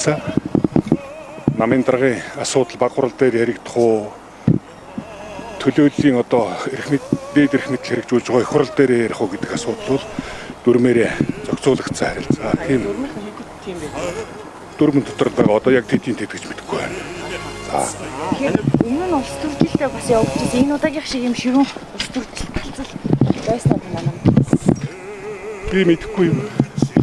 харилцаа намын даргын асуудал баг хурал дээр яригдах уу төлөөллийн одоо дээд эрх мэдэл хэрэгжүүлж байгаа их хурал дээр ярих уу гэдэг асуудал бол дөрмээрээ зохицуулагдсан харилцаа. Тийм дөрмөн дотор байгаа одоо яг тэдийн тэтгэж мэдэхгүй байна. Тэгэхээр өмнө нь улс төрөлтэй бас явж байсан энэ удаагийн шиг юм ширүүн улс төрөл талцал байсан уу манай? Би мэдэхгүй юм.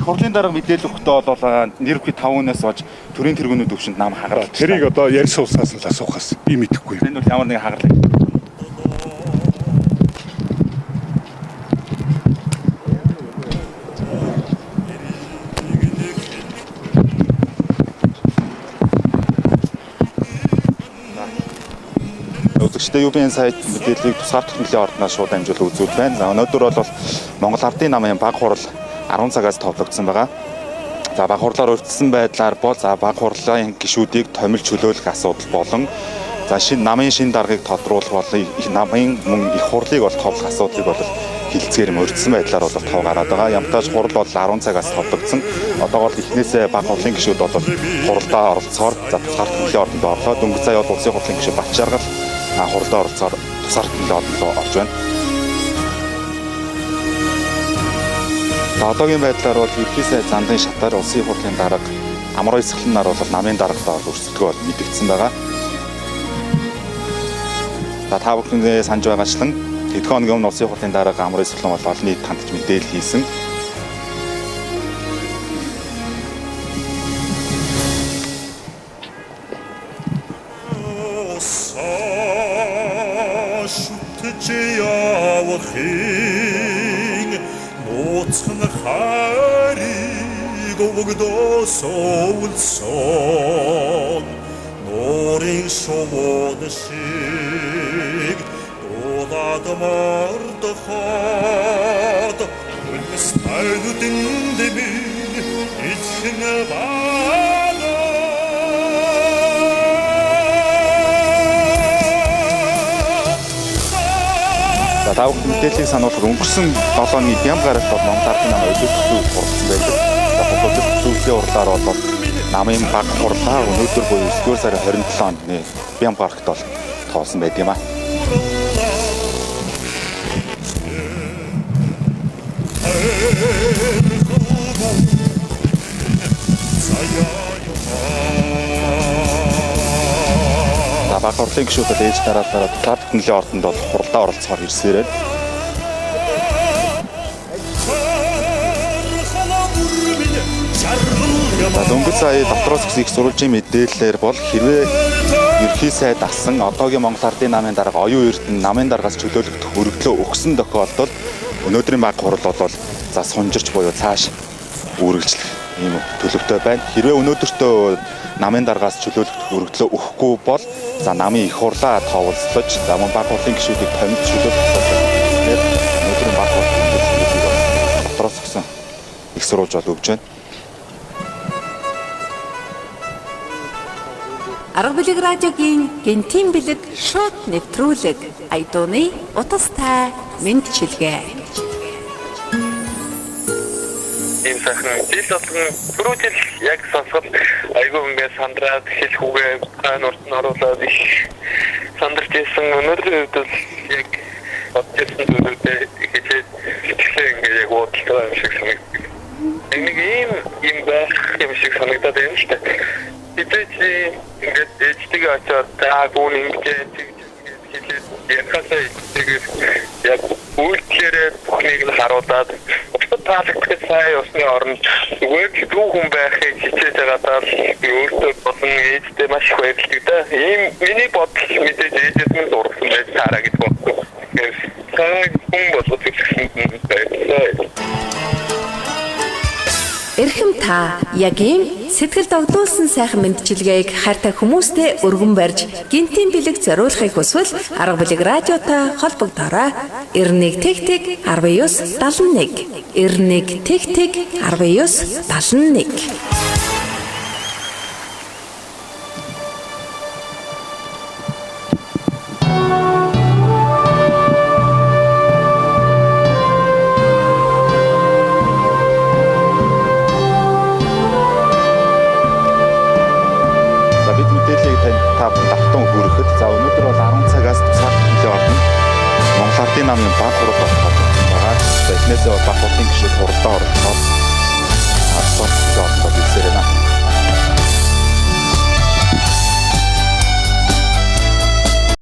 Хурлын дарга мэдээлэл өгөхдөө бол нэр бүхий 5-аас болж төрийн тэргүүнүүд өвчөнд нам хагараад. Тэрийг одоо ярьсан улсаас л асуухаас би мэдэхгүй. Энэ бол ямар нэгэн хагарлаа. Үзэгчдээ UBN сайт мэдээллийг тусгаар технологийн ордноос шууд амжуулан үзүүл байна. За өнөөдөр бол Монгол Ардын намын баг хурал 10 цагаас товлогдсон байгаа. За баг хурлаар өртсөн байдлаар бол баг хурлын гишүүдийг томилж чөлөөлөх асуудал болон за намын шин даргаыг тодруулах болон намын мөн их хурлыг бол товлох асуудлыг бол хилцээр өртсөн байдлаар бол тоо гараад байгаа. Ямтааж хурал бол 10 цагаас товлогдсон. Одоо бол эхнээсээ баг хурлын гишүүд бол хуралдаа оролцохоор за тусгаар технологийн ордонд орлоо. Дөнгөж сая бол улсын хурлын гишүүд Батчааргал хуралдаа оролцохоор тусгаар технологийн ордонд орж байна. Одоогийн байдлаар бол ерхий сайд зандын шатаар улсын хурлын дарга Амар Баясгалан нар бол намын даргатаа өрсөлдгөө бол мэдэгдсэн байгаа. За та бүхэндээ санаж байгаачлан хэдхэн хоногийн өмнө улсын хурлын дарга Амар Баясгалан бол олон нийтэд хандж мэдээлэл хийсэн. Оцхан хариг өгдөөсөөлсөн нуурын шувууд шиг дулаад мордоход үнэс тайнуудын дэмий ичхэн баана За тав мэдээллийг сануулах өнгөрсөн 7 оны Бям гарагт бол Монгол Ардын намын өдөртөө хуралдсан байдаг. За хөдөлгөөний уралдаар бол намын баг хурлаа өнөөдөр буюу 9 сарын 27 оны Бям гарагт бол тоосон байд юм аа. Баг хурлын гишүүд ээж дараалал тусгаар технологийн ордонд бол хуралдаа оролцохоор ирсээрээ. Дөнгөж сая дотроос их сурвалжийн мэдээллээр бол хэрвээ ерхий сайд асан одоогийн Монгол Ардын намын дарга оюун эрдэнэ намын даргаас чөлөөлөх өргөдлөө өгсөн тохиолдолд өнөөдрийн баг хурал бол за сунжирч буюу цааш үргэлжлэх ийм төлөвтэй байна. Хэрвээ өнөөдөртөө намын даргаас чөлөөлөх өргөдлөө өгөхгүй бол за намын их хурлаа тоовлцож за мөн баг хурлын гишүүдийг томилж чөлөөлөх тэгэхээр өнөөдрийн баг хурлын төлөвлөгөөийг дотроос өгсөн их сурвалж бол өгж байна. Арга билэг радиогийн гинтийн бэлэг шууд нэвтрүүлэг Айдууны утастай мэдчилгээ. Ийм сайхан жил болгон түрүүжил яг сонсоход айгүй ингээд сандраад хэлхүүгээ айн урд нь оруулаад их сандарч ирсэн. Өнөөдрийн үед бол яг бодчихсон зүйлүүдээ хичээд итгэсэн ингээд яг уудлаа юм шиг санагдав. Нэг ийм байх юм шиг санагдаад байна шүү дээ. Тэтэчи ингээд дэжтэйгээ очоод заагуун ингээд хэлээд яхасаа тэгээд яг үйлчлэрээ бүхнийг нь харуулад таалагдах сая усны оронд зүгээр дүү хүн байхыг хичээж байгаадаа би өөртөө болон ээжтэй маш их баярлалаа да. Ийм миний бодол мэдээж ээжээс минь дурсан байж таараа гэдэг бодлоо. Тэгэхээр сая хүн болоод ирсэн байлаа. Эрхэм та яг ийм сэтгэл догдуулсан сайхан мэдчилгээг хайртай хүмүүстэй өргөн барьж гинтийн бэлэг зориулахыг хүсвэл арга билэг радиотой холбогдоорой. 91 тэг 19 71 91 тэг 19 71. мэдээллийг та бүхэнд автан хүргэхэд за өнөөдөр бол 10 цагаас тусгай хөтөлбөрийн ордонд Монгол Ардын намын баг хурал болох байгаа. За эхнээсээ баг хурлын гишүүд хуралдаа оролцоод спорт хөтөлбөрийн ордонд үлсээр байна.